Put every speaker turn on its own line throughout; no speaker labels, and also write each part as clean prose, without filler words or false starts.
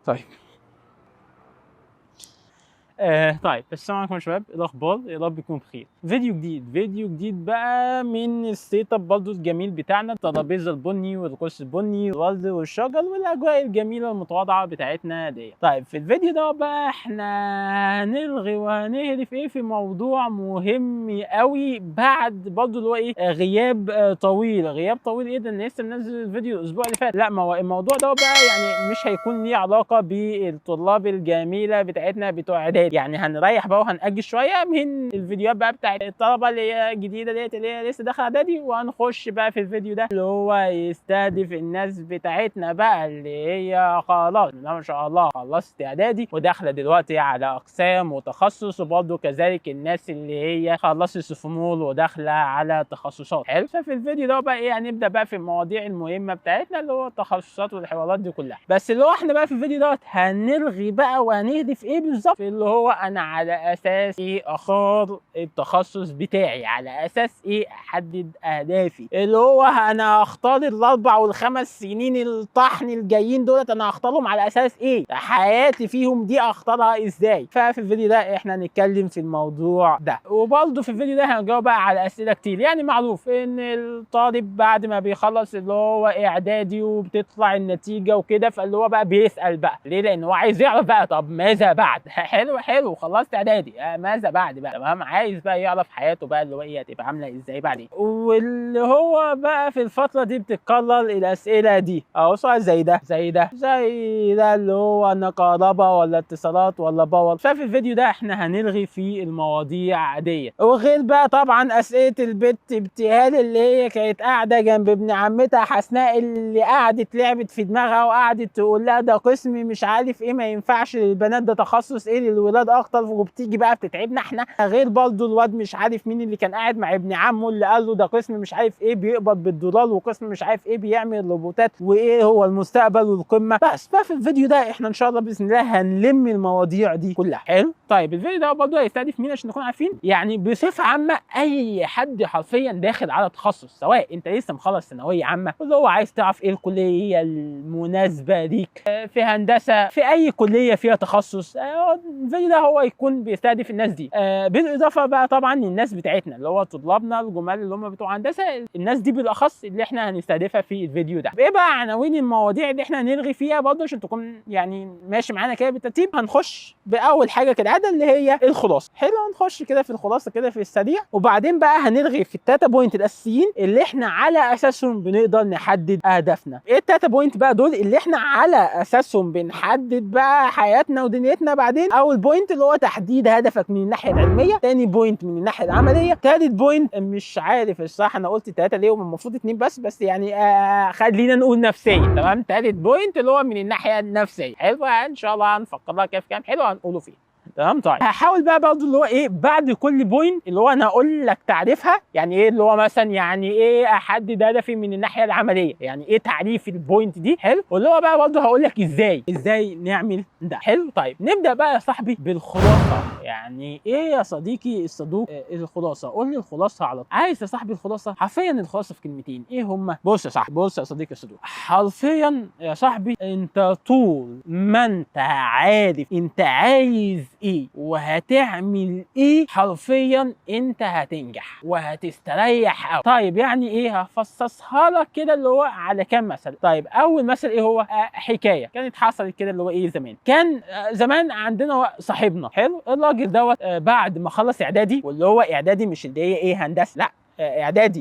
طيب طيب السلام عليكم يا شباب، ايه الاخبار؟ يا رب يكون بخير. فيديو جديد بقى من السيت اب برضه الجميل بتاعنا، الترابيزه البني والقرص البني والورد والشجر والاجواء الجميله المتواضعه بتاعتنا دي. طيب في الفيديو ده بقى احنا هنلغي وهنهرف ايه في موضوع مهم قوي بعد برضه اللي هو ايه غياب طويل. ايه ده؟ انا لسه منزل الفيديو الاسبوع اللي فات. لا، ما هو الموضوع ده بقى يعني مش هيكون ليه علاقه بالطلاب الجميله بتاعتنا بتوع اعدادي، يعني هنريح بقى وهنأجل شويه من الفيديوهات بقى بتاعت الطلبه اللي هي الجديده ديت اللي هي لسه داخله اعدادي، وهنخش بقى في الفيديو ده اللي هو يستهدف الناس بتاعتنا بقى اللي هي خلاص ما شاء الله خلصت اعدادي وداخله دلوقتي على اقسام وتخصص، وبرضه كذلك الناس اللي هي خلصت سوفمول وداخله على تخصصات. حلو. ففي الفيديو ده بقى ايه هنبدا بقى في المواضيع المهمه بتاعتنا اللي هو التخصصات والحوارات دي كلها. بس اللي هو احنا بقى في الفيديو دوت هنلغي بقى وهنهدف ايه بالظبط، اللي هو انا على اساس ايه اختار التخصص بتاعي، على اساس ايه احدد اهدافي، اللي هو انا هختار الاربع والخمس سنين الطحن الجايين دولت انا هختارهم على اساس ايه، حياتي فيهم دي اختارها ازاي. ففي الفيديو ده احنا هنتكلم في الموضوع ده، وبرضه في الفيديو ده هنجاوب بقى على اسئله كتير. يعني معروف ان الطالب بعد ما بيخلص اللي هو اعدادي وبتطلع النتيجه وكده، فاللي هو بقى بيسال بقى ليه، لان هو عايز يعرف بقى طب ماذا بعد. حلو خلصت اعدادي، ماذا بعد بقى؟ تمام، عايز بقى يعرف حياته بقى اللي هو ايه هتبقى عامله ازاي بعدين. واللي هو بقى في الفتره دي بتتكرر الاسئله دي، اهو سؤال زي ده اللي هو انا كهرباء ولا اتصالات ولا باور. ففي الفيديو ده احنا هنلغي في المواضيع دي، وغير بقى طبعا اسئله البت ابتهال اللي هي كانت قاعده جنب ابن عمتها حسناء، اللي قعدت لعبت في دماغها وقعدت تقول لها ده قسم مش عارف ايه ما ينفعش للبنات، ده تخصص ايه للولاد اكتر، وبتيجي بقى بتتعبنا احنا. غير برضه الواد مش عارف مين اللي كان قاعد مع ابن عمه اللي قال له ده قسم مش عارف ايه بيقبض بالدولار، وقسم مش عارف ايه بيعمل روبوتات، وايه هو المستقبل والقمه. بس بقى في الفيديو ده احنا ان شاء الله باذن الله هنلم المواضيع دي كلها. حلو. طيب الفيديو ده برضه هيستهدف مين عشان نكون عارفين؟ يعني بصفه عامه اي حد حرفيا داخل على تخصص، سواء انت لسه مخلص ثانويه عامه واللي هو عايز تعرف ايه الكليه المناسبه ليك، في هندسه، في اي كليه فيها تخصص، الفيديو ده هو يكون بيستهدف الناس دي. بالاضافه بقى طبعا للناس بتاعتنا اللي هو طلابنا الجمال اللي هم بتوع هندسه، الناس دي بالاخص اللي احنا هنستهدفها في الفيديو ده. ايه بقى عناوين المواضيع اللي احنا هنلغي فيها برضه عشان تكون يعني ماشي معانا كده بالترتيب؟ هنخش باول حاجه كالعاده اللي هي الخلاصه. حلو، هنخش كده في الخلاصه كده في السريع، وبعدين بقى هنلغي في التاتا بوينت الاساسيين اللي احنا على اساسهم بنقدر نحدد اهدافنا. ايه التاتا بوينت بقى دول اللي احنا على اساسهم بنحدد بقى حياتنا ودنيتنا بعدين؟ اول بوينت اللي هو تحديد هدفك من الناحيه العلميه، تاني بوينت من الناحيه العمليه، تالت بوينت مش عارف الصراحه انا قلت ثلاثه ليه المفروض اتنين بس يعني خلينا نقول نفسيه. تمام، تالت بوينت اللي هو من الناحيه النفسيه. حلو، ان شاء الله هنفكر لها كيف كام حلو هنقوله فيه. تمام. طيب هحاول بقى برضه اللي هو ايه بعد كل بوينت اللي هو انا هقول لك تعريفها، يعني ايه اللي هو مثلا يعني ايه احدد هدفي من الناحيه العمليه، يعني ايه تعريف البوينت دي. حلو، واللي هو بقى برضه هقول لك ازاي نعمل ده. حلو. طيب نبدا بقى يا صاحبي بالخلاصه. يعني ايه يا صديقي الصدوق الخلاصه؟ قول لي الخلاصه على طول. عايز يا صاحبي الخلاصه؟ حرفيا الخلاصه في كلمتين، ايه هما؟ بص يا صاحبي، بص يا صديقي الصدوق، حرفيا يا صاحبي انت طول ما انت عارف انت عايز ايه وهتعمل ايه حرفيا انت هتنجح وهتستريح قوي. طيب يعني ايه؟ هفصصها لك كده اللي هو على كام مثل. طيب اول مثل ايه هو؟ حكايه كانت حصلت كده اللي هو ايه زمان. كان زمان عندنا صاحبنا حلو، الراجل دوت بعد ما خلص اعدادي، واللي هو اعدادي مش اللي هي ايه هندسه، لا اعدادي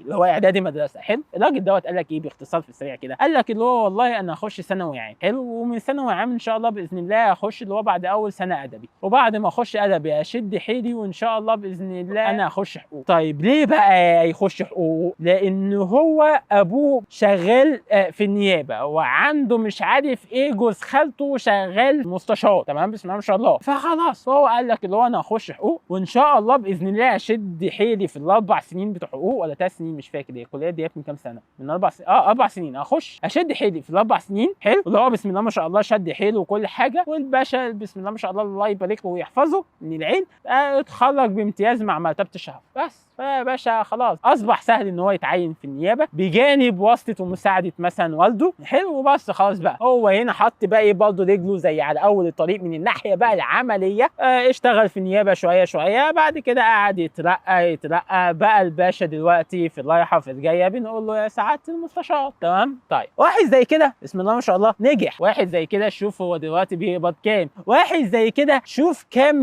اللي هو اعدادي مدرسه. حلو، الراجل دوت قال لك ايه باختصار في السريع كده؟ قال لك اللي هو والله انا هخش ثانوي عام. حلو، ومن ثانوي عام ان شاء الله باذن الله هخش اللي هو بعد اول سنه ادبي، وبعد ما اخش ادبي اشد حيلي وان شاء الله باذن الله انا هخش حقوق. طيب ليه بقى يخش حقوق؟ لان هو ابوه شغال في النيابه، وعنده مش عارف ايه جوز خالته شغال مستشار. تمام، بسم الله ما شاء الله. فخلاص هو قال لك اللي هو انا هخش حقوق وان شاء الله باذن الله اشد حيلي في الاربع سنين سنين بتوع حقوق ولا 3 سنين مش فاكر، هي الكليات ديت من كام سنه؟ من 4 سنين. 4 سنين. اخش اشد حيلي في ال4 سنين حلو، اللي هو بسم الله ما شاء الله شد حيله وكل حاجه، والباشا بسم الله ما شاء الله يبارك له ويحفظه من العين اتخرج بامتياز مع مرتبه الشهر بس. فيا باشا خلاص اصبح سهل ان هو يتعين في النيابه بجانب واسطه ومساعده مثلا والده حلو، وبس خلاص بقى هو هنا حط بقى ايه برضه رجله زي على اول الطريق من الناحيه بقى العمليه. اشتغل في النيابه شويه شويه، بعد كده قعد يترقى بقى الباشا دلوقتي في الرايحه في الجايه بنقول له يا سعاده المستشار. تمام. طيب واحد زي كده بسم الله ما شاء الله نجح، واحد زي كده شوف هو دلوقتي بيقبض كام، واحد زي كده شوف كام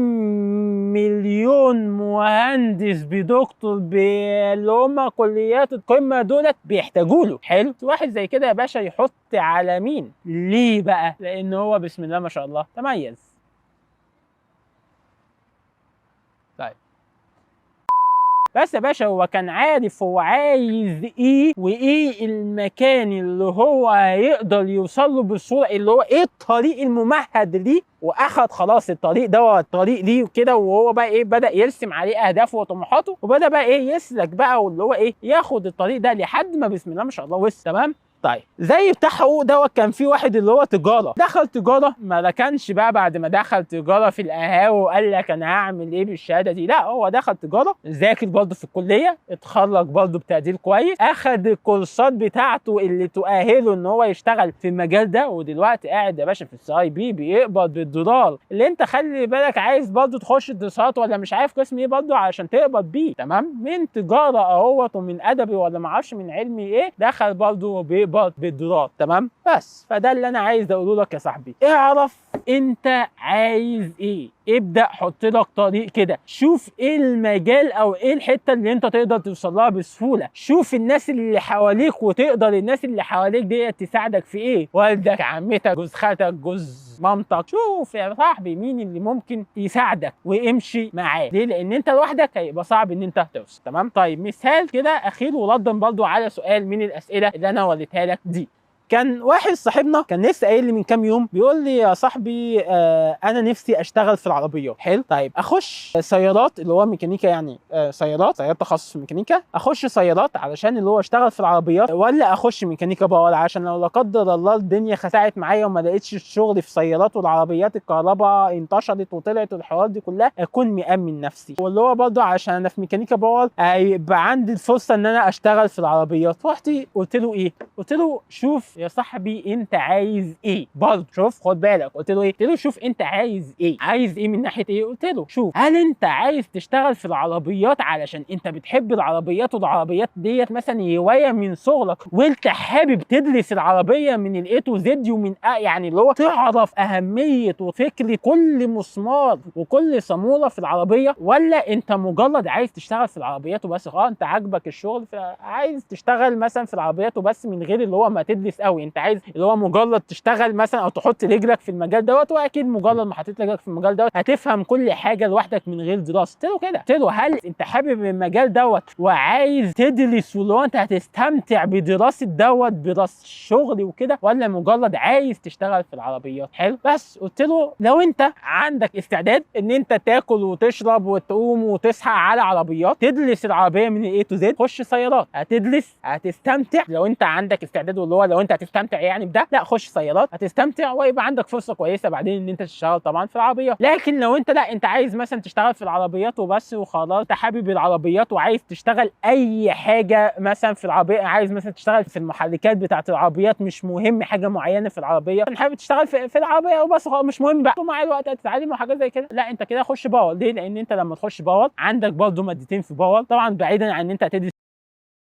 مليون مهندس بدكتور اللي هم كليات القمه دولت بيحتاجوا له حلو. واحد زي كده يا باشا يحط على مين؟ ليه بقى؟ لان هو بسم الله ما شاء الله تميز. طيب بس يا باشا هو كان عارف هو عايز ايه، وايه المكان اللي هو هيقدر يوصل له بالصوره، اللي هو ايه الطريق الممهد ليه، واخد خلاص الطريق ده الطريق ليه وكده، وهو بقى ايه بدا يرسم عليه اهدافه وطموحاته، وبدا بقى ايه يسلك بقى واللي هو ايه ياخد الطريق ده لحد ما بسم الله ما شاء الله وصل. تمام. طيب زي بتاع حقوق دوت كان في واحد اللي هو تجاره، دخل تجاره ما ركنش بقى بعد ما دخل تجاره في القهاوي وقال لك انا هعمل ايه بالشهاده دي، لا هو دخل تجاره ذاكر برضه في الكليه، اتخرج برضه بتقدير كويس، اخد الكورسات بتاعته اللي تؤهله ان هو يشتغل في المجال ده، ودلوقتي قاعد يا باشا في السي اي بي بيقبض بالدولار، اللي انت خلي بالك عايز برضه تخش الدراسات ولا مش عارف قسم ايه برضه علشان تقبض بيه. تمام. من تجاره اهوت ومن ادبي ولا ما اعرفش من علمي ايه، دخل برضه بيقبض بالدولار. تمام. بس فده اللي انا عايز اقوله لك يا صاحبي، اعرف انت عايز ايه، ابدا حط لك طريق كده، شوف ايه المجال او ايه الحته اللي انت تقدر توصل لها بسهوله، شوف الناس اللي حواليك وتقدر الناس اللي حواليك دي تساعدك في ايه، والدك، عمتك، جوز خالتك، جوز مامتك، شوف يا صاحبي مين اللي ممكن يساعدك وامشي معاه. ليه؟ لان انت لوحدك هيبقى صعب ان انت توصل. تمام. طيب مثال كده اخير وردا برضو على سؤال من الاسئله اللي انا وريتها لك دي، كان واحد صاحبنا كان لسه قايل لي من كام يوم بيقول لي يا صاحبي انا نفسي اشتغل في العربيات. حلو. طيب اخش سيارات اللي هو ميكانيكا، يعني سيارات تخصص في الميكانيكا، اخش سيارات علشان اللي هو اشتغل في العربيات، ولا اخش ميكانيكا باور عشان لو لا قدر الله الدنيا خسعت معايا وما لقيتش الشغل في سيارات والعربيات الكهرباء انتشرت وطلعت والحوارات دي كلها اكون مأمن نفسي، واللي هو برضه عشان انا في ميكانيكا باور هيبقى عندي الفرصه ان انا اشتغل في العربيات. رحت قلت له ايه؟ قلت له شوف يا صاحبي انت عايز ايه برضه، شوف خد بالك، قلت له ايه؟ قلت له شوف انت عايز ايه، عايز ايه من ناحيه ايه؟ قلت له شوف هل انت عايز تشتغل في العربيات علشان انت بتحب العربيات والعربيات ديت مثلا هوايه من صغرك وانت حابب تدرس العربيه من الاي تو زد ومن يعني اللي هو تعرف اهميه وفكر كل مسمار وكل صاموله في العربيه، ولا انت مجرد عايز تشتغل في العربيات وبس، انت عاجبك الشغل عايز تشتغل مثلا في العربيات وبس من غير اللي هو ما تدرس قوي، انت عايز اللي هو مجرد تشتغل مثلا او تحط رجلك في المجال دوت، واكيد مجرد ما حطيت رجلك في المجال دوت هتفهم كل حاجه لوحدك من غير دراسه. قلت له كده، قلت له هل انت حابب المجال دوت وعايز تدرس واللي هو انت هتستمتع بدراسه دوت بدراسه شغل وكده، ولا مجرد عايز تشتغل في العربيات؟ حلو. بس قلت له لو انت عندك استعداد ان انت تاكل وتشرب وتقوم وتصحى على عربيات، تدرس العربيه من الاي تو زد، خش سيارات، هتدرس هتستمتع. لو انت عندك استعداد واللي هو لو انت هتستمتع يعني بده، لا خش سيارات هتستمتع ويبقى عندك فرصه كويسه بعدين ان انت تشتغل طبعا في العربيات. لكن لو انت لا انت عايز مثلا تشتغل في العربيات وبس وخلاص، انت حابب العربيات وعايز تشتغل اي حاجه مثلا في العربيه، عايز مثلا تشتغل في المحركات بتاعه العربيات، مش مهم حاجه معينه في العربيه، انت حابب تشتغل في العربيه وبس مش مهم بقى ومع الوقت هتتعلم وحاجات زي كده، لا انت كده خش باور. ليه؟ لان انت لما تخش باور عندك برضه مادتين في باور، طبعا بعيدا عن ان انت هتدرس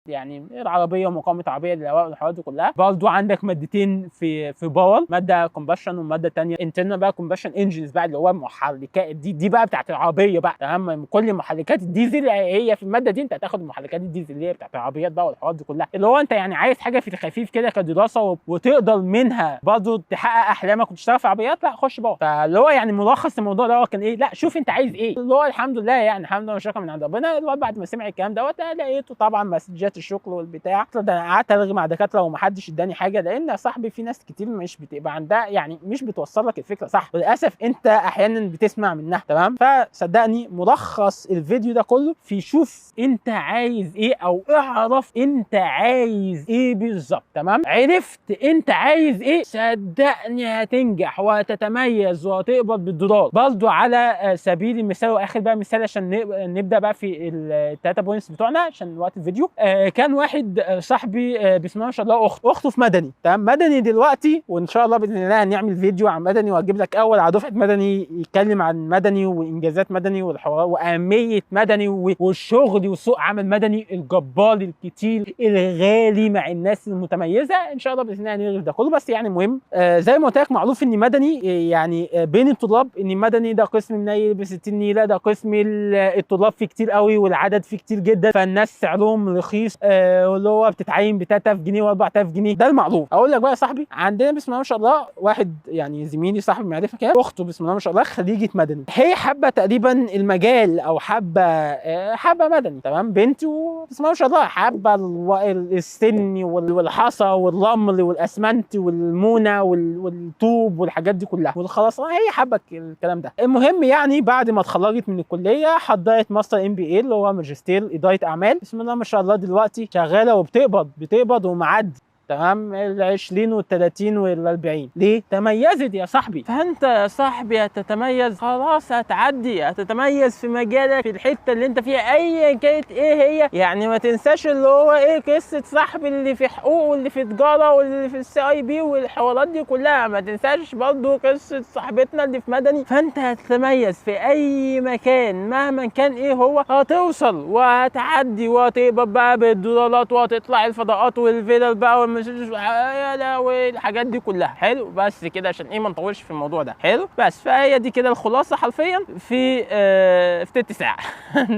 يعني العربيه ومقاومه عربيه للهواء والحوارات دي كلها، برضه عندك مادتين في باور، ماده كومباشن وماده ثانيه انترنال بقى كومباشن انجنز بقى اللي هو محركات دي بقى بتاعت العربيه بقى. تمام. كل محركات الديزل هي في الماده دي، انت هتاخد محركات الديزل اللي هي بتاعت العربيات بقى والحوارات دي كلها، اللي هو انت يعني عايز حاجه في الخفيف كده كدراسه وتقدر منها برضه تحقق احلامك وتشتغل في عربيات، لا خش باور. فاللي هو يعني ملخص الموضوع ده كان ايه؟ لا شوف انت عايز ايه، اللي هو الحمد لله يعني الحمد لله شكرا من عند ربنا، الواد بعد ما سمع الكلام دوت لقيته طبعا مسجات وساعات الشغل والبتاع. ده انا قعدت الغي مع دكاتره ومحدش اداني حاجه، لان يا صاحبي في ناس كتير مش بتبقى عندها يعني مش بتوصل لك الفكره صح، وللاسف انت احيانا بتسمع منها. تمام؟ فصدقني ملخص الفيديو ده كله في شوف انت عايز ايه، او اعرف انت عايز ايه بالظبط. تمام؟ عرفت انت عايز ايه، صدقني هتنجح وهتتميز وهتقبض بالدولار. برضو على سبيل المثال واخر بقى مثال عشان نبدا بقى في الثلاثه بوينتس بتوعنا عشان وقت الفيديو. كان واحد صاحبي بسم الله ما شاء الله اخته في مدني. تمام؟ مدني دلوقتي، وان شاء الله باذن الله هنعمل فيديو عن مدني وهجيب لك اول على دفعه مدني يتكلم عن مدني وانجازات مدني والحوار واهميه مدني والشغل وسوق عمل مدني الجبار الكتير الغالي مع الناس المتميزه. ان شاء الله باذن الله هنعمل ده كله. بس يعني مهم زي ما قلت لك معروف ان مدني يعني بين الطلاب ان مدني ده قسم منيل ب 60 نيله، ده قسم الطلاب فيه كتير قوي والعدد فيه كتير جدا، فالناس سعرهم رخيص واللي هو بتتعين ب 3000 جنيه و4000 جنيه. ده المعروف. اقول لك بقى يا صاحبي، عندنا بسم الله ما شاء الله واحد يعني زميلي صاحب معرفه كده، اخته بسم الله ما شاء الله خريجه مدني، هي حابه تقريبا المجال او حابه مدني. تمام؟ بنتي بسم الله ما شاء الله حابه السن والحصى والرمل والاسمنت والمونه والطوب والحاجات دي كلها والخرسانه، هي حابه الكلام ده. المهم يعني بعد ما اتخرجت من الكليه حضرت ماستر MBA اللي هو ماجستير اداره اعمال. بسم الله ما شاء الله دلوقتي شغاله وبتقبض ومعدي. تمام؟ ال 20 وال 30 وال 40. ليه؟ تميزت يا صاحبي. فانت يا صاحبي هتتميز، خلاص هتتميز في مجالك، في الحته اللي انت فيها ايا كانت ايه هي. يعني ما تنساش اللي هو ايه قصه صاحبي اللي في حقوق واللي في تجاره واللي في CIB والحوارات دي كلها. ما تنساش برضو قصه صاحبتنا اللي في مدني. فانت هتتميز في اي مكان مهما كان ايه هو، هتوصل وهتعدي وهتقبض بقى بالدولارات وهتطلع الفضاءات والفيلل بقى والحاجات دي كلها. حلو؟ بس كده عشان ايه ما نطولش في الموضوع ده. حلو؟ بس فهي دي كده الخلاصه حرفيا في تلت ساعه.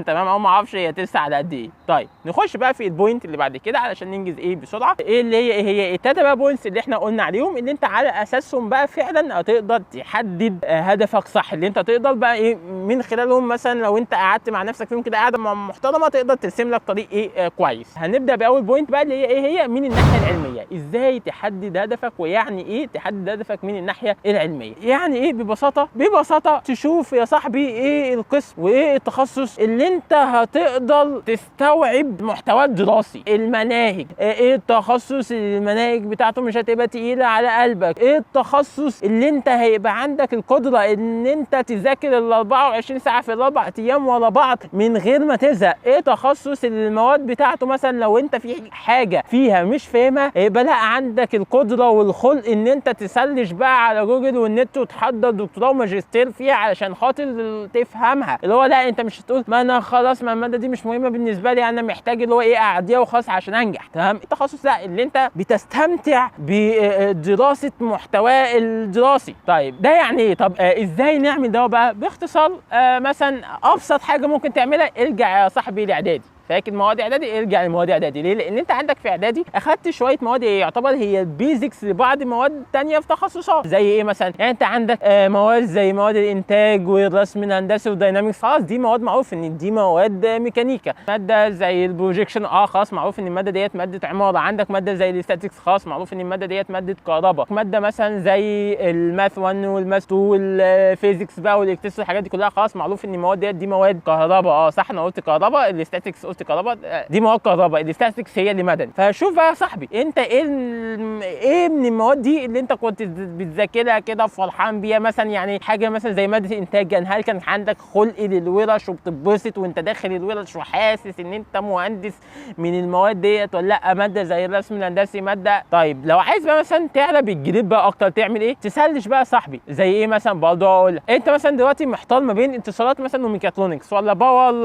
تمام؟ او ما اعرفش هي تلت ساعه على قد ايه. طيب نخش بقى في البوينت اللي بعد كده علشان ننجز ايه بسرعه. ايه اللي هي التلاته بقى بوينتس اللي احنا قلنا عليهم، اللي انت على اساسهم بقى فعلا هتقدر تحدد هدفك صح، اللي انت تقدر بقى ايه من خلالهم. مثلا لو انت قعدت مع نفسك فيهم كده قاعده محترمه تقدر ترسم لك طريق ايه كويس. هنبدا باول بوينت بقى اللي هي ايه هي من الناحيه العلميه. ازاي تحدد هدفك، ويعني ايه تحدد هدفك من الناحيه العلميه؟ يعني ايه ببساطه تشوف يا صاحبي ايه القسم وايه التخصص اللي انت هتقدر تستوعب محتواه الدراسي، المناهج، ايه التخصص اللي المناهج بتاعته مش هتبقى تقيله على قلبك، ايه التخصص اللي انت هيبقى عندك القدره ان انت تذاكر ال 24 ساعه في الاربع ايام ورا بعض من غير ما تزهق، ايه تخصص اللي المواد بتاعته مثلا لو انت في حاجه فيها مش فاهمها يبقى لا عندك القدره والخلق ان انت تسلش بقى على جوجل والنت وتحضر دكتوراه وماجستير فيها علشان خاطر تفهمها. اللي هو لا انت مش هتقول ما انا خلاص ما الماده دي مش مهمه بالنسبه لي، انا محتاج اللي هو ايه اعديها وخلاص عشان انجح. تمام؟ التخصص لا اللي انت بتستمتع بدراسه محتواه الدراسي. طيب ده يعني ايه؟ طب ازاي نعمل ده بقى باختصار؟ مثلا ابسط حاجه ممكن تعملها، ارجع يا صاحبي لاعدادي. فاكر مواد اعدادي؟ ارجع لمواد اعدادي. ليه؟ لان انت عندك في اعدادي اخدت شويه مواد يعتبر هي البيزكس لبعض مواد ثانيه في تخصصات. زي ايه مثلا؟ يعني انت عندك مواد زي مواد الانتاج والرسم الهندسي والداينامكس، خلاص دي مواد معروف ان دي مواد ميكانيكا. ماده زي البروجيكشن خلاص معروف ان الماده ديت ماده عماره. عندك ماده زي الاستاتيكس، خلاص معروف ان الماده ديت ماده كهرباء. ماده مثلا زي الماث 1 والماث 2 والفيزيكس بقى والالكتريسيتي الحاجات دي كلها، خلاص معروف ان المواد ديت دي مواد كهرباء. صح انا قلت كهرباء، الاستاتيكس قلت كهرباء، دي مواد كهرباء، الاستاتيكس هي اللي مدني. فشوف بقى يا صاحبي انت ايه من المواد دي اللي انت كنت بتذاكرها كده فرحان بيها. مثلا يعني حاجه مثلا زي ماده الانتاج، هل كان عندك خلق للورش وبتتبسط وانت داخل الورش وحاسس ان انت مهندس من المواد ديت ولا لا؟ ماده زي الرسم الهندسي ماده. طيب لو عايز بقى مثلا تعلى بالجريد بقى اكتر تعمل ايه؟ تسلش بقى يا صاحبي. زي ايه مثلا؟ برضه اقول انت مثلا دلوقتي محتار ما بين اتصالات مثلا وميكاترونكس، ولا باور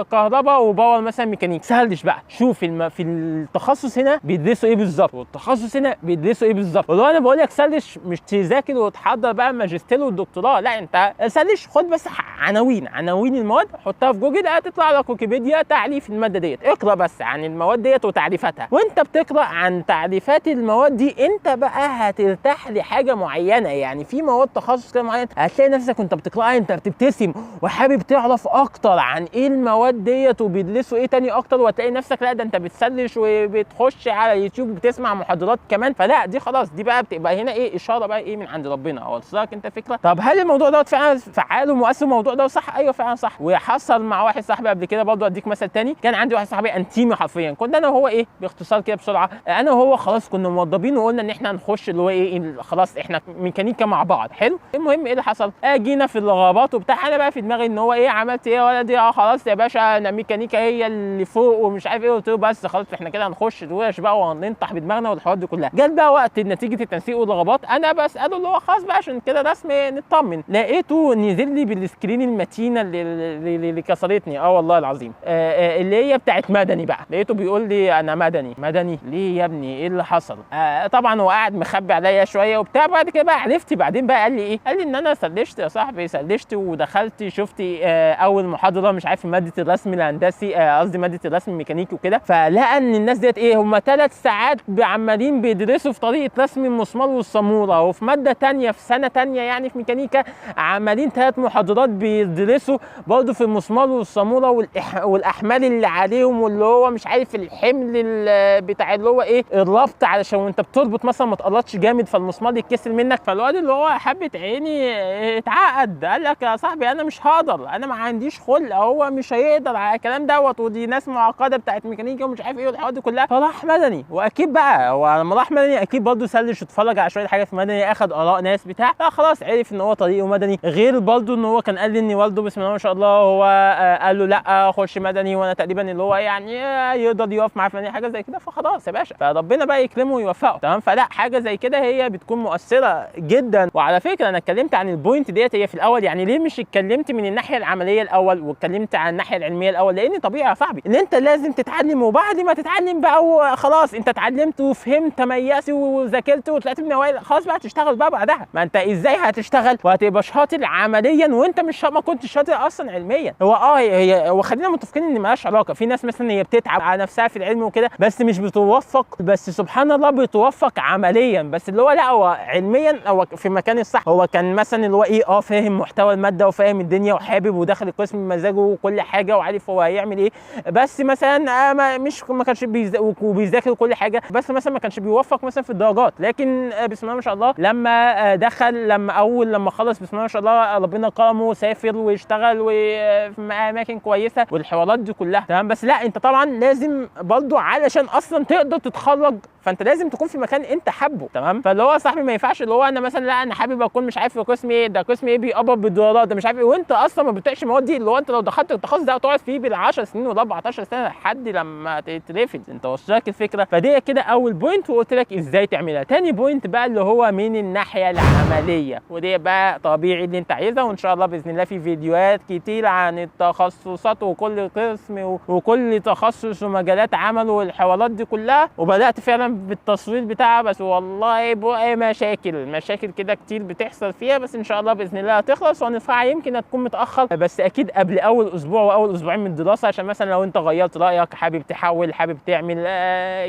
كهرباء وباور مثلا ميكانيك. سهلش بقى شوف في التخصص هنا بيدرسوا ايه بالظبط والتخصص هنا بيدرسوا ايه بالظبط. ولو انا بقول لك سلش مش تذاكر وتحضر بقى الماجستير والدكتوراه، لا انت سلش خد بس عناوين المواد حطها في جوجل، هتطلع لك ويكيبيديا تعريف الماده ديت. اقرا بس عن المواد ديت وتعريفاتها، وانت بتقرا عن تعريفات المواد دي انت بقى هترتاح لحاجه معينه. يعني في مواد تخصص كده معين هتلاقي نفسك وانت بتقراها انت بتبتسم وحابب تعرف اكتر عن ايه المواد ديت وبيدرسوا ايه تاني اكتر، وهتلاقي نفسك لا ده انت بتسلش وبتخش على يوتيوب بتسمع محاضرات كمان. فلا دي خلاص دي بقى بتبقى هنا ايه اشاره بقى ايه من عند ربنا، وصلك انت فكره. طب هل الموضوع دوت فعلا فعال ومؤثر الموضوع ده صح؟ ايوه فعلا صح. وحصل مع واحد صاحبي قبل كده برضه. اديك مثل تاني، كان عندي واحد صاحبي انتيمي حرفيا، كنا انا وهو ايه باختصار كده بسرعه، انا وهو خلاص كنا موضبين وقلنا ان احنا هنخش اللي هو ايه خلاص احنا ميكانيكا مع بعض. حلو. المهم ايه اللي حصل؟ جينا في الرغبات وبتاع، انا بقى في دماغي ان هو ايه عملت ايه يا ولدي، خلاص يا باشا انا ميكانيكا هي اللي فوق ومش عارف ايه. قلت له بس خلاص احنا كده هنخش دورش بقى وهننطح بدماغنا والحوارات دي كلها. جت بقى وقت نتيجه التنسيق والرغبات، انا بساله اللي هو خلاص بقى عشان كده رسم نطمن، لقيته نزل لي بالسكرين المتينه اللي كسرتني والله العظيم، اللي هي بتاعت مدني بقى. لقيته بيقول لي انا مدني ليه يا ابني ايه اللي حصل؟ طبعا هو قاعد مخبي عليا شويه وبتاع. بعد كده بقى عرفت بعدين بقى قال لي ايه، قال لي ان انا سلشت يا صاحبي، سلشت ودخلت شفت اول محاضره مش عارف ماده الرسم الهندسي، قصدي ماده الرسم الميكانيكي وكده، فلقى ان الناس ديت ايه هم 3 ساعات عمالين بيدرسوا في طريقه رسم المسمار والصاموله، وفي ماده ثانيه في سنه ثانيه يعني في ميكانيكا عمالين 3 محاضرات بيدرسوا برضه في المسمار والصاموله والاحمال اللي عليهم، واللي هو مش عارف الحمل بتاع اللي هو ايه الربط، علشان وانت بتربط مثلا ما تقلطش جامد فالمسمار يتكسر منك. فالواد اللي هو حبه عيني اتعقد، قال لك يا صاحبي انا مش هقدر، انا ما عنديش خلق، هو مش هيقدر على الكلام دوت، ودي ناس معقده بتاعت ميكانيكا ومش عارف ايه والحوارات دي كلها. فراح مدني، واكيد بقى هو لما راح مدني اكيد برضه سلش واتفرج على شويه حاجات في مدني، اخد اراء ناس بتاع، لا خلاص عرف ان هو طريقه مدني. غير برضه ان هو كان قال لي ان والده بسم الله ما شاء الله هو قال له لا خش مدني، وانا تقريبا اللي هو يعني يقدر يقف معاه في حاجه زي كده، فخلاص يا باشا فربنا بقى يكرمه ويوفقه. تمام. فلا حاجه زي كده هي بتكون مؤثره جدا. وعلى فكره انا اتكلمت عن البوينت ديت هي في الاول، يعني ليه مش اتكلمت من الناحيه العمليه الاول واتكلمت عن الناحيه العلميه الاول؟ لان طبيعي يا صاحبي ان انت لازم تتعلم، وبعد ما تتعلم بقى وخلاص انت اتعلمت وفهمت تميزت وذاكرت وطلعت من الاوائل، خلاص بقى تشتغل بقى بعدها. ما انت ازاي هتشتغل وهتبقى شاطر عمليا وانت مش ما كنتش شاطر اصلا علميا؟ هو هو خلينا متفقين ان مالهاش علاقه. في ناس مثلا هي بتتعب على نفسها في العلم وكده بس مش بتوفق، بس سبحان الله بتوفق عمليا. بس اللي هو لا هو علميا هو في مكان الصح، هو كان مثلا اللي هو ايه فاهم محتوى الماده وفاهم الدنيا وحابب وداخل القسم بمزاجه وكل حاجه وعارف هو هيعمل ايه، بس مثلا ما كانش بيذاكر كل حاجه، بس مثلا ما كانش بيوفق مثلا في الدرجات. لكن بسم الله ما شاء الله لما دخل لما خلص بسم الله ما شاء الله ربنا كرمه سافر واشتغل وفي اماكن كويسه والحوارات دي كلها. تمام. بس لا انت طبعا لازم برضه علشان اصلا تقدر تتخرج فانت لازم تكون في مكان انت حابه. تمام. فاللي هو صاحبي ما ينفعش اللي هو انا مثلا لا انا حابب اكون مش عارف في قسم ايه، ده قسم ايه بيقبض بالدولارات، ده مش عارف ايه، وانت اصلا ما بتطيقش المواد دي. اللي هو انت لو دخلت التخصص ده هتقعد فيه بال10 سنين ولا 14 سنه لحد لما تترفد. انت وصلك الفكره؟ فدي كده اول بوينت وقلت لك ازاي تعملها. تاني بوينت بقى اللي هو من الناحيه العمليه، ودي بقى طبيعي اللي انت عايزها، وان شاء الله باذن الله في فيديوهات كتير عن التخصصات وكل قسم وكل تخصص ومجالات عمله والحوارات دي كلها. وبدات فعلا بالتصوير بتاعها، بس والله بقى مشاكل كده كتير بتحصل فيها، بس ان شاء الله باذن الله هتخلص وهنرفعها. يمكن هتكون متاخر بس اكيد قبل اول اسبوع واول اسبوعين من الدراسه، عشان مثلا لو انت غيرت رايك حابب تحول حابب تعمل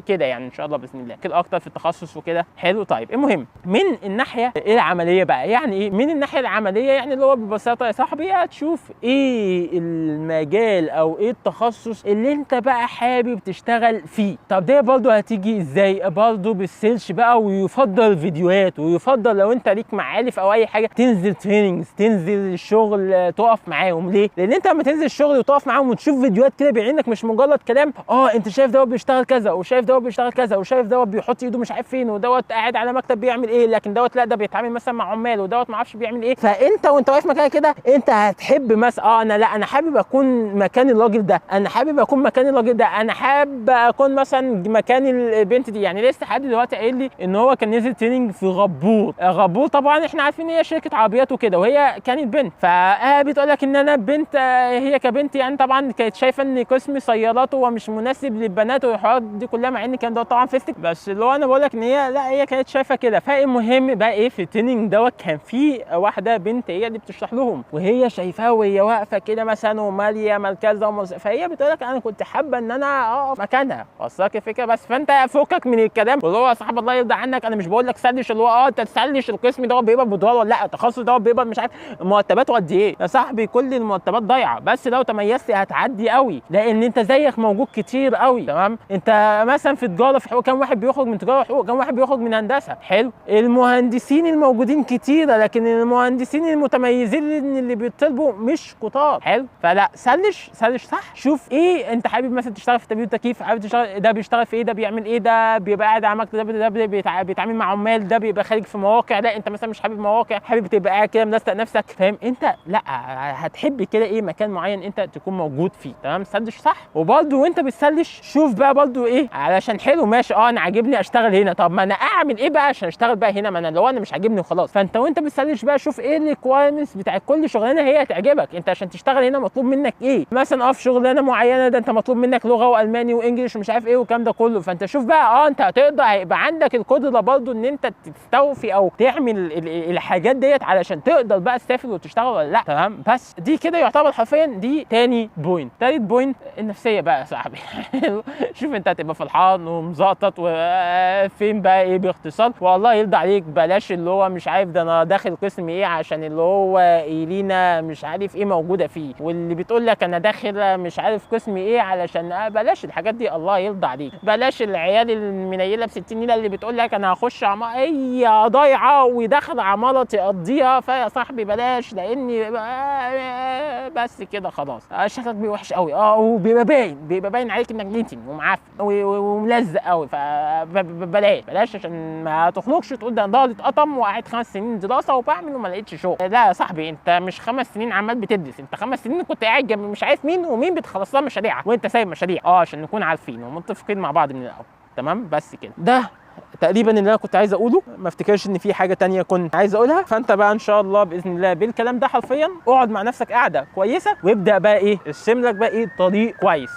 كده يعني ان شاء الله باذن الله كده اكتر في التخصص وكده. حلو. طيب المهم من الناحيه العمليه بقى، يعني ايه من الناحيه العمليه؟ يعني اللي هو ببساطه يا صاحبي هتشوف ايه المجال او ايه التخصص اللي انت بقى حابب تشتغل فيه. طب ده برضه هتيجي ازاي؟ برضه بالسيرش بقى، ويفضل فيديوهات، ويفضل لو انت ليك معارف او اي حاجه تنزل تريننجز، تنزل الشغل تقف معاهم. ليه؟ لان انت لما تنزل الشغل وتقف معاهم وتشوف فيديوهات كده بعينك مش مجرد كلام، انت شايف دوت بيشتغل كذا وشايف دوت بيشتغل كذا وشايف دوت بيحط ايده مش عارف فين ودوت قاعد على مكتب بيعمل ايه، لكن دوت لا ده بيتعامل مثلا مع عمال ودوت ما اعرفش بيعمل ايه. فانت وانت واقف مكانك كده انت هتحب مثلا انا حابب اكون مكان الراجل ده، انا حابب اكون مكان الراجل ده، انا حابب اكون مثلا مكان البنت دي. يعني لسه حد دلوقتي قايل لي ان هو كان نزل تريننج في غبور طبعا احنا عارفين ان هي شركه عربيات وكده، وهي كانت بنت، فبتقول لك ان انا بنت، هي كبنت يعني طبعا كانت شايفه ان قسم سيارات هو مش مناسب للبنات والحوارات دي كلها، مع ان كان ده طبعا فيستك، بس اللي هو انا بقول لك ان هي كانت شايفه كده. فالمهم بقى ايه في التريننج دوت كان في واحده بنت هي اللي بتشرح لهم، وهي شايفاها وهي واقفه كده مثلا وماليه مركزها فهي بتقول لك انا كنت حابه ان انا اقف مكانها. وصلك الفكره؟ بس فانت فوقك من من الكلام، واللي هو صاحب الله يرضى عنك انا مش بقول لك سلش اللي هو انت تسلش القسم ده بيقبض بدولار ولا لا، التخصص ده بيقبض مش عارف مرتباته قد ايه. يا صاحبي كل المرتبات ضايعه، بس لو تميزت هتعدي قوي، لان انت زيك موجود كتير قوي. تمام، انت مثلا في تجاره في حقوق كم واحد بيخرج من تجاره وحقوق، كم واحد بيخرج من هندسه. حلو، المهندسين الموجودين كتيره، لكن المهندسين المتميزين اللي بيطلبوا مش كتار. حلو، فلا سلش صح، شوف ايه انت حابب مثلا تشتغل في تبريد وتكييف، حابب تشتغل ده بيشتغل في ايه، ده بيعمل ايه، ده بيبقى قاعد على مكتب، ده بيتعامل مع عمال، ده بيبقى خارج في مواقع، لا انت مثلا مش حابب مواقع، حابب تبقى قاعد كده ملزق نفسك، فاهم انت؟ لا هتحب كده ايه مكان معين انت تكون موجود فيه. تمام، سلش صح. وبرده وانت بتسلش شوف بقى برده ايه، علشان حلو ماشي انا عاجبني اشتغل هنا، طب ما انا اعمل ايه بقى عشان اشتغل بقى هنا؟ ما انا لو انا مش عاجبني وخلاص. فانت وانت بتسلش بقى شوف ايه الريكوايرمنتس بتاع كل شغلانه هي هتعجبك انت عشان تشتغل هنا، مطلوب منك ايه مثلا. في شغلانه معينه ده انت مطلوب منك لغه والماني وانجلش ومش عارف ايه والكلام ده كله، فانت شوف بقى انت هتقدر، هيبقى عندك القدره برضو ان انت تستوفي او تعمل الحاجات ديت علشان تقدر بقى تسافر وتشتغل ولا لا. تمام، بس دي كده يعتبر حرفيا دي تاني بوينت. تالت بوينت النفسيه بقى يا صاحبي. شوف انت هتبقى فرحان ومزقطط وفين بقى ايه باختصار، والله يرضى عليك بلاش اللي هو مش عارف ده انا داخل قسم ايه عشان اللي هو ايلينا مش عارف ايه موجوده فيه، واللي بتقول لك انا داخل مش عارف قسم ايه علشان بلاش الحاجات دي، الله يرضى عليك. بلاش العيال المنيله ب 60 نيله اللي بتقول لك انا هخش هي ضايعه وداخل عماله تقضيها، فيا صاحبي بلاش، لاني بس كده خلاص شكلك بيبقى وحش قوي وبيبقى باين عليك انك نيتن ومعفن وملزق قوي، فبلاش عشان ما تخرجش تقول ده ضهري اتقطم وقعدت 5 سنين دراسه وبعمل وما لقيتش شغل. لا يا صاحبي انت مش 5 سنين عمال بتدرس، انت 5 سنين كنت قاعد جنب مش عارف مين ومين بتخلص لها مشاريع وانت سايب مشاريع عشان نكون عارفين ومتفقين مع بعض من الاول. تمام، بس كده ده تقريبا اللي انا كنت عايز اقوله، ما افتكرش ان في حاجه تانية كنت عايز اقولها. فانت بقى ان شاء الله باذن الله بالكلام ده حرفيا اقعد مع نفسك قاعده كويسه وابدا بقى ايه ارسم لك بقى ايه طريق كويس،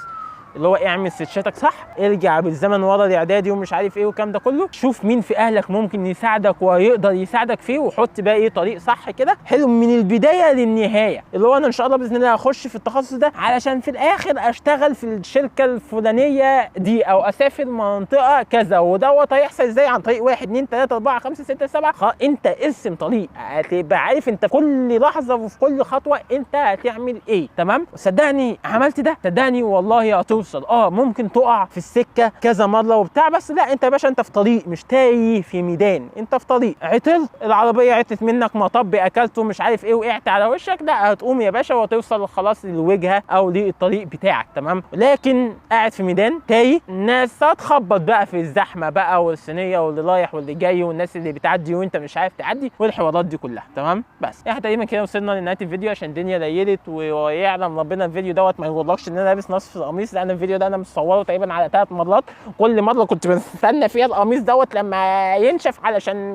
اللي هو اعمل سيرشاتك صح، ارجع بالزمن ورا الاعدادي ومش عارف ايه والكلام ده كله، شوف مين في اهلك ممكن يساعدك ويقدر يساعدك فيه، وحط بقى ايه طريق صح كده حلو من البدايه للنهايه، اللي هو انا ان شاء الله باذن الله هخش في التخصص ده علشان في الاخر اشتغل في الشركه الفلانيه دي او اسافر منطقه كذا، ودوت هيحصل ازاي؟ عن طريق 1 2 3 4 5 6 7. انت ارسم طريق، هتبقى عارف انت في كل لحظه وفي كل خطوه انت هتعمل ايه. تمام، صدقني عملت ده، صدقني والله هتوصل. ممكن تقع في السكه كذا مره وبتاع، بس لا انت يا باشا انت في طريق، مش تايه في ميدان، انت في طريق. عطل العربيه عطلت منك، مطب اكلته مش عارف ايه وقعت على وشك، لا هتقوم يا باشا وتوصل خلاص للوجهه او للطريق بتاعك. تمام، لكن قاعد في ميدان تايه، الناس هتخبط بقى في الزحمه بقى والصينيه واللي رايح واللي جاي والناس اللي بتعدي وانت مش عارف تعدي والحوارات دي كلها. تمام، بس احنا تقريبا كده وصلنا لنهايه الفيديو عشان الدنيا ليلت، ويعلم ربنا الفيديو دوت ما يغركش ان انا لابس نصف القميص، لان الفيديو ده انا مصوره تقريبا على 3 مرات، كل مره كنت بستنى فيها القميص دوت لما ينشف علشان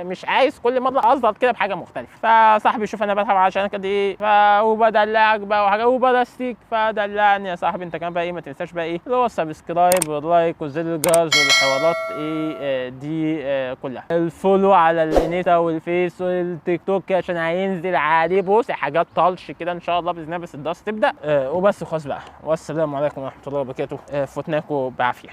مش عايز كل مره اظهر كده بحاجه مختلفه. فصاحبي شوف انا بتعب عشان كده ايه، وبدلعك بقى وحاجه وبلاستيك، فدلعني يا صاحبي انت كمان بقى ايه، ما تنساش بقى ايه اللي هو السبسكرايب واللايك وزر الجرس والحوارات ايه دي كلها، الفولو على الانستا والفيس والتيك توك عشان هينزل عليه بص حاجات طالش كده ان شاء الله باذن الله، بس الدراسه تبدا وبس خلاص بقى. والسلام عليكم ورحمه الله وبركاته، فتناكم بعافيه.